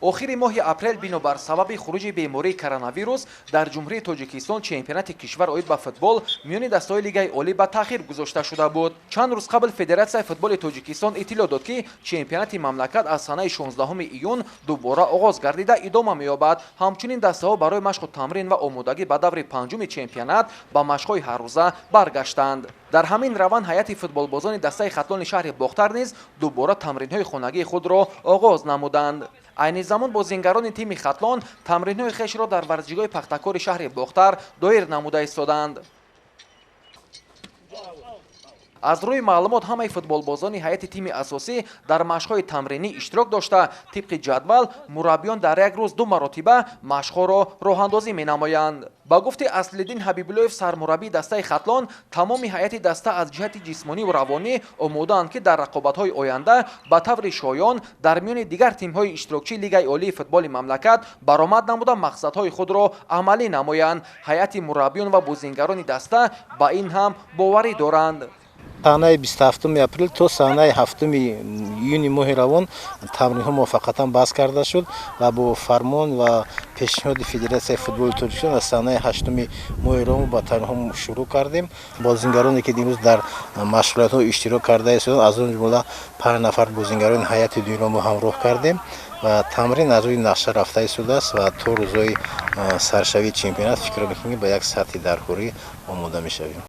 охири моҳи апрел бинобар сабаби хуруҷи бемории коронавирус дар ҷумҳурии тоҷикистон чемпионати кишвар оид ба футбол миёни дастаҳои лигаи олӣ ба таъхир гузошта шуда буд. чанд рӯз қабл федератсияи футболи тоҷикистон иттилоъ дод ки чемпионати мамлакат аз санаи 16 июн дубора оғоз гардида идома меёбад. ҳамчунин дастаҳо барои машқу тамрин ва омодагӣ ба даври панҷуми чемпионат ба машқҳои ҳаррӯза баргаштанд. дар ҳамин раванд ҳайати футболбозони дастаи хатлони шаҳри бохтар низ дубора тамринҳои хонагии худро оғоз намуданд. айни замон бозингарони тими хатлон тамринҳои хешро дар варзишгоҳи пахтакори шаҳри бохтар доир намуда истоданд. аз рӯи маълумот ҳамаи футболбозони ҳайати тими асосӣ дар машқҳои тамринӣ иштирок дошта тибқи ҷадвал мураббиён дар як рӯз 2 маротиба машқҳоро роҳандозӣ менамоянд. ба гуфти Аслиддин Ҳабибуллоев сармураббии дастаи хатлон тамоми ҳайати даста аз ҷиҳати ҷисмониву равонӣ омодаанд ки дар рақобатҳои оянда ба таври шоён дар миёни дигар тимҳои иштирокчии лигаи олии футболи мамлакат баромад намуда мақсадҳои худро амалӣ намоянд. ҳайати мураббиён ва бозингарони даста ба ин ҳам боварӣ доранд. санаи 27 апрел то санаи 7 июни моҳи равон тамринҳо муваффақатан баҳс карда шуд ва бо фармон ва пешниҳоди федератсияи футболи тоҷикистон аз санаи 8 моҳи равон ба тамринҳо шурӯъ кардем. бозингароне ки имрӯз дар машғулиятҳо иштирок карда истоданд аз он ҷумла 5 нафар бозингарони ҳайати дуюмро ҳамроҳ кардем ва тамрин аз рӯи нақша рафта истодааст ва то рӯзҳои саршавии чемпионат фикр мекунем ба як сатҳи дархӯрӣ омода мешавем.